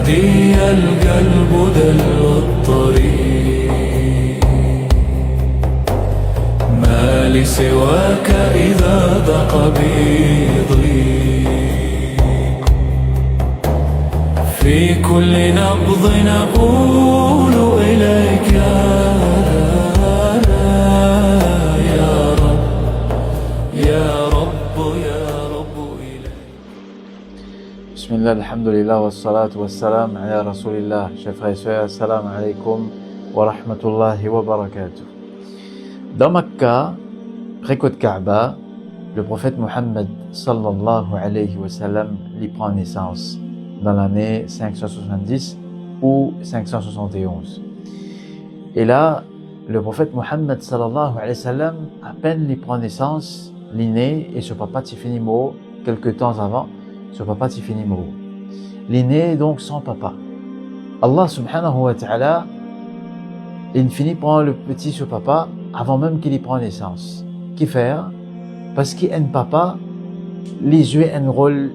هادي القلب دل الطريق ما لي سواك إذا ضاق بي ضيق في كل نبض نقول إليك يا رب يا رب يا رب إليك. بسم الله الحمد لله والصلاة والسلام على رسول الله. Chers frères et sœurs, assalamu alaikum wa rahmatullahi wa barakatuh. Dans Makkah, près de Kaaba, le prophète Mohammed sallallahu alayhi wa sallam y prend naissance dans l'année 570 ou 571. Et là, le prophète Mohammed sallallahu alayhi wa sallam, à peine y prend naissance, l'y naît et ce papa t'y finit mort quelques temps avant. Son papa t'y finit mort. Il est né donc sans papa. Allah subhanahu wa ta'ala, il finit prendre le petit sur papa avant même qu'il y prenne naissance. Qui faire? Parce qu'un papa, il joue un rôle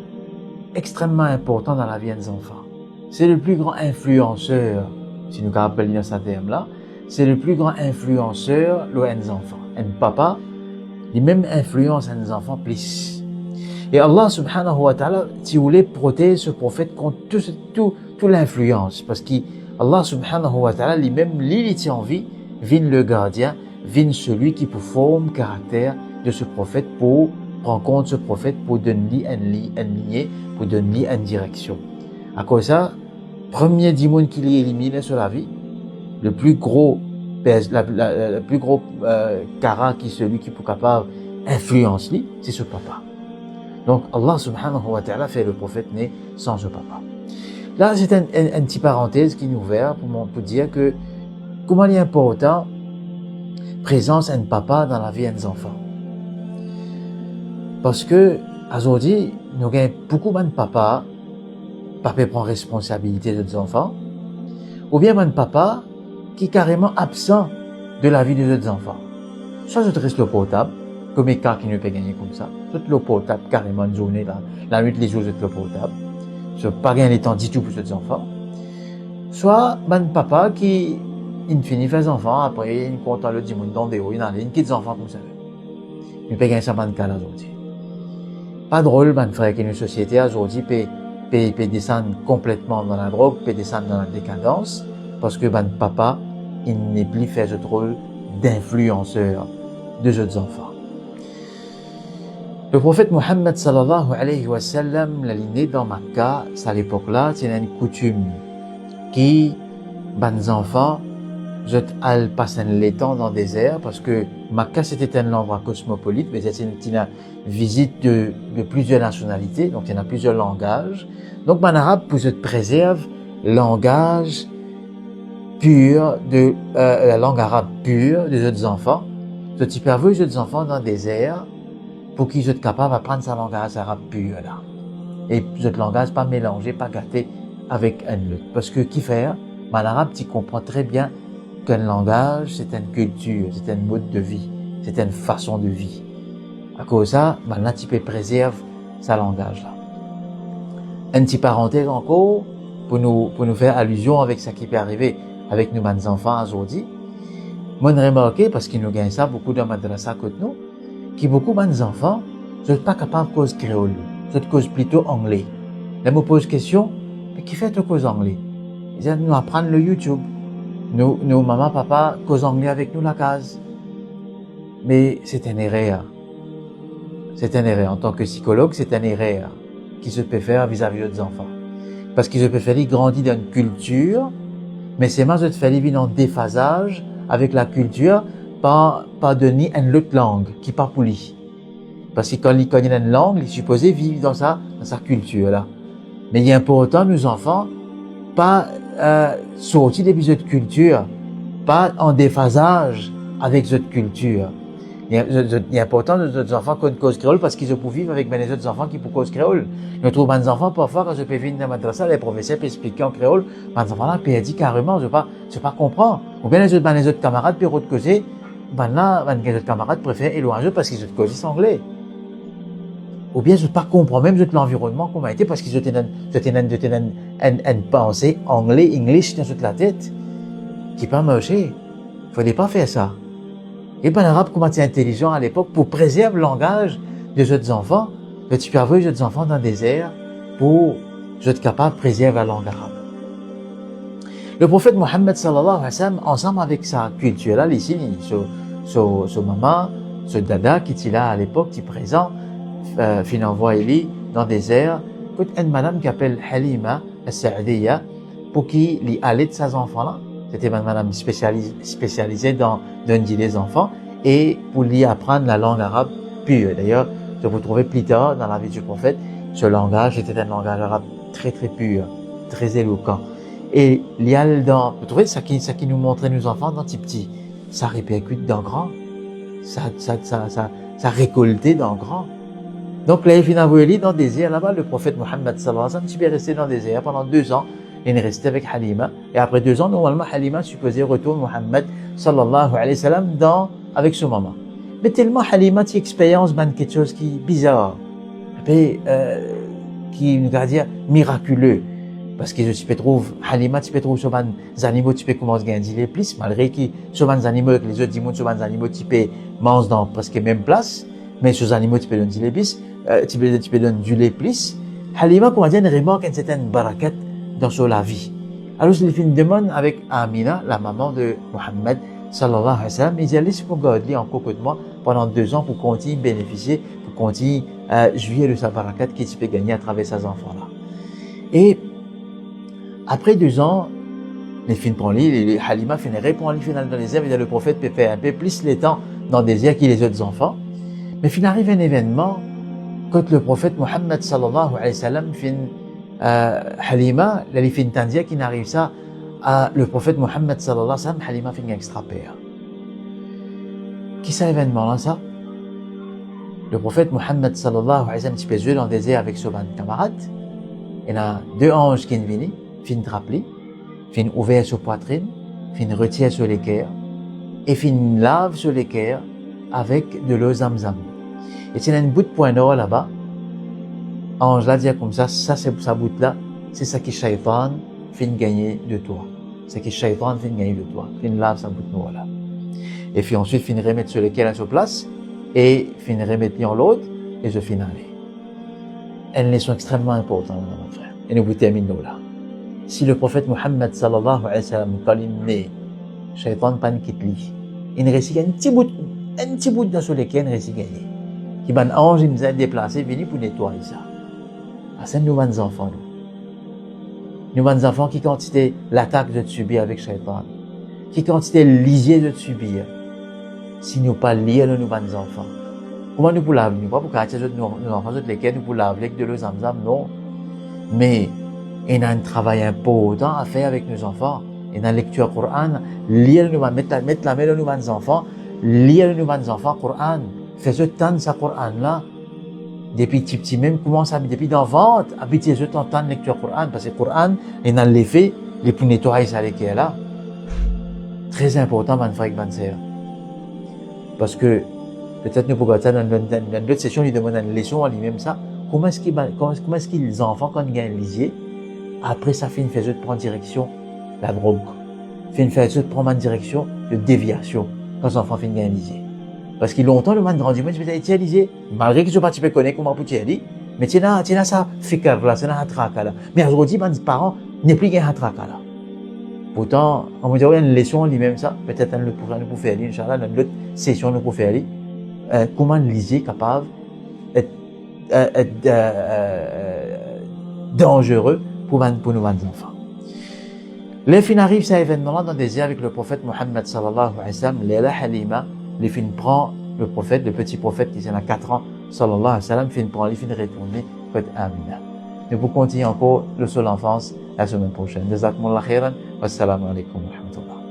extrêmement important dans la vie des enfants. C'est le plus grand influenceur, si nous rappelons ce terme-là, c'est le plus grand influenceur des enfants. Un papa, il même influence les enfants plus. Et Allah subhanahu wa ta'ala, si vous voulez, protège ce prophète contre toute l'influence. Parce qu'Allah subhanahu wa ta'ala, lui-même, il tient en vie, vient le gardien, vient celui qui peut former le caractère de ce prophète pour prendre compte de ce prophète, pour donner un lignée, pour donner une direction. À cause de ça, premier démon qu'il est éliminé sur la vie, le plus gros cara qui celui qui peut capable d'influencer, c'est ce papa. Donc Allah subhanahu wa ta'ala fait le prophète né sans ce papa. Là, c'est un petit parenthèse qui nous ouvert pour dire que comment il est important présence d'un papa dans la vie des enfants. Parce que aujourd'hui, nous avons beaucoup de papas, papa prend responsabilité des enfants, ou bien de papa qui est carrément absent de la vie des autres enfants. Soit je reste le portable, comme les cas qui ne peuvent gagner comme ça. Tout le portable, carrément, une journée, la nuit, les jours, tout le portable. Je ne peux pas gagner le temps du tout pour ces enfants. Soit, papa qui, il finit faire des enfants, après, il compte le dimanche dans des hauts, il a une petite enfants comme ça. Il peut gagner ça, cas aujourd'hui. Pas drôle, frère, qu'une société aujourd'hui peut descendre complètement dans la drogue, peut descendre dans la décadence, parce que, papa, il n'est plus fait ce rôle d'influenceur de jeunes enfants. Le prophète Mohammed sallallahu alayhi wa sallam, la lignée dans Makkah, à l'époque-là, c'est une coutume qui, les enfants, ils passent le temps dans le désert parce que Makkah c'était un endroit cosmopolite, mais c'était une visite de plusieurs nationalités, donc il y en a plusieurs langages. Donc, en arabe, vous préserve le langage pur la langue arabe pure des autres enfants. Ce type de les autres enfants dans le désert, pour qu'ils soient capables d'apprendre sa langage arabe pur là. Et ce langage pas mélangé, pas gâté avec un autre. Parce que qui faire? En arabe, tu comprends très bien qu'un langage, c'est une culture, c'est un mode de vie, c'est une façon de vie. À cause de ça, maintenant, tu peux préserver sa langage là. Un petit parenthèse encore, pour nous faire allusion avec ce qui peut arriver avec nous, les enfants aujourd'hui. Moi, j'ai remarqué, parce qu'ils nous gagnent ça beaucoup dans madrasa côté nous, que beaucoup de enfants ne sont pas capables de cause créole, ils cause plutôt anglais. Là, je me pose question, mais qui fait de cause anglais? Ils disent, nous apprendre le YouTube. Nous, maman, papa, cause anglais avec nous la case. Mais c'est une erreur. C'est une erreur. En tant que psychologue, c'est une erreur qui se peut faire vis-à-vis des enfants. Parce qu'ils se peut faire grandir dans une culture, mais c'est mal de faire vivre en déphasage avec la culture, pas donner une autre langue qui pas polie. Parce que quand il connaît une langue, il est supposé vivre dans sa culture là. Mais il est important, nos enfants, pas sortir des autres cultures, pas en déphasage avec cette culture. Il est important que nos enfants connaissent cause créole parce qu'ils peuvent vivre avec les autres enfants qui peuvent cause créole. Nous trouvons des enfants parfois quand je peux venir dans la madrasa, les professeurs peuvent expliquer en créole, les enfants là peuvent dire carrément, je pas comprendre. Ou bien les autres camarades peuvent autre causer, les autres camarades préfèrent éloigner parce qu'ils ont causé anglais. ou bien je pas comprendre même l'environnement comment était parce qu'ils étaient une pensée anglais, English dans toute la tête, qui pas marché. Fallait pas faire ça. Et ben l'arabe comment était intelligent à l'époque pour préserver le langage des autres enfants, que tu peux avoir les autres enfants dans le désert pour être capable de préserver la langue arabe. Le prophète Mohammed sallallahu alayhi wa sallam, ensemble avec sa culture là, ici, ce maman, ce dada qui était là à l'époque, qui est présent, fin envoyé dans le désert, une madame qui s'appelle Halima al-Sa'diya, pour qui lui allait de ses enfants là. C'était une madame spécialisée dans donner les enfants et pour lui apprendre la langue arabe pure. D'ailleurs, je vous trouvez plus tard dans la vie du prophète, ce langage était un langage arabe très très pur, très éloquent. Et il y a vous trouvez ça qui nous montrait nos enfants dans petit, ça répercute dans grand, ça récoltait dans grand. Donc là, il finit dans le désert là-bas, le prophète Mohammed sallallahu alayhi wa sallam, il est resté dans le désert pendant 2 ans. Il est resté avec Halima. Et après 2 ans, normalement, Halima supposait retourner Mohammed sallallahu alayhi wa sallam avec son maman. Mais tellement Halima, tu expériences quelque chose qui est bizarre. Qui, on va dire, miraculeux. Parce que tu peux trouver, Halima, tu peux trouver sur les animaux, tu peux commencer à gagner les plus, malgré que sur les animaux, avec les autres dimanches, sur les animaux, tu peux manger dans presque même place. Mais sur les animaux, tu peux donner les plus, tu peux donner du lait plus. Halima, comment dire, remarque une certaine barakat dans la vie. Alors, je lui fais une demande avec Amina, la maman de Mohammed, sallallahu alayhi wa sallam. Il dit, laisse pour garder encore de moi pendant 2 ans pour continuer à bénéficier, pour continuer à jouir de sa barakat qu'il peut gagner à travers ses enfants-là. Et, après 2 ans, les filles prennent les Halima finit répondre dans le désert, et le prophète peut faire un peu plus le temps dans le désert que les autres enfants. Mais il arrive un événement, quand le prophète Mohammed, sallallahu alayhi wa sallam, Halima, la fin tandia qui n'arrive ça à le prophète Mohammed sallallahu alayhi wa sallam, Halima fait un extra père. Qui c'est l'événement là ça? Le prophète Mohammed sallallahu alayhi wa sallam, il se dans le désert avec ses camarades. Il y a 2 anges qui viennent, fin trapli, fin ouvert sur poitrine, fin retire sur l'équerre, et fin lave sur l'équerre avec de l'eau zamzam. Et il y a une bout de point d'or là-bas. Ange là dit comme ça c'est sa bout là, c'est ça qui shaitan fin gagner de toi. C'est qui shaitan fin gagner de toi. Fin lave sa bout noire là. Et puis ensuite fin remettre sur l'équerre à sa place, et fin remettre en l'autre, et je fin aller. Une leçon extrêmement importante, mon frère. Et nous vous terminons là. Si le prophète Mohammed sallallahu alayhi wa sallam, quand il est né, shaitan pas quitte lui. Il réussit un petit bout dans sur l'équerre, il réussit gagner. Qui ban ange, il nous a déplacé, venu pour nettoyer ça. C'est nous les enfants. Nous les enfants qui quantité l'attaque de subir avec Shaitan, qui quantité lisier de subir. Si nous pas lire nous les enfants, comment nous pouvons laver? Nous pas pour cacher nos enfants lesquels nous pouvons laver avec de l'eau zamzam, non. Mais il y a un travail important à faire avec nos enfants. Il y a une lecture Coran, lire nous mettre la main dans nos enfants, lire nous les enfants Coran, faire ce temps de ce Coran là. Depuis petit même commence à depuis d'enfant habituer je t'entends lecture Coran parce que Coran est dans l'effet les pour nettoyer ça qui est là très important mon frère et sœur parce que peut-être nous pouvons dans d'autres sessions lui demander une leçon à lui-même ça comment est-ce que les enfants quand ils gagnent lisier après ça fait une phase de prendre direction la drogue fait une phase de prendre une direction de déviation quand les enfants finissent gagner lisier. Parce qu'il longtemps, le man grandit, mais je vais utiliser. Malgré que je ne sais pas connaître comment vous dire, mais tu as ça fikar là, c'est un hatraka là. Mais aujourd'hui, les parents n'est plus qu'un hatraka là. Pourtant, on me dit, oui, une leçon lui-même ça, peut-être nous pouvons faire, Inch'Allah, dans l'autre session, nous pouvons faire, comment lisier capable être dangereux pour nous, les enfants. Les fins arrivent cet événement-là dans le désert avec le prophète Mohammed sallallahu alayhi wa sallam, Léla Halima. Les fins prend le prophète, le petit prophète qui a 4 ans, sallallahu alayhi wa sallam, fin prend les fins retourner côté Amina. Nous pouvons continuer encore le seul enfance la semaine prochaine. Jazakumullah khairan, wassalamu alaikum wa rahmatullah.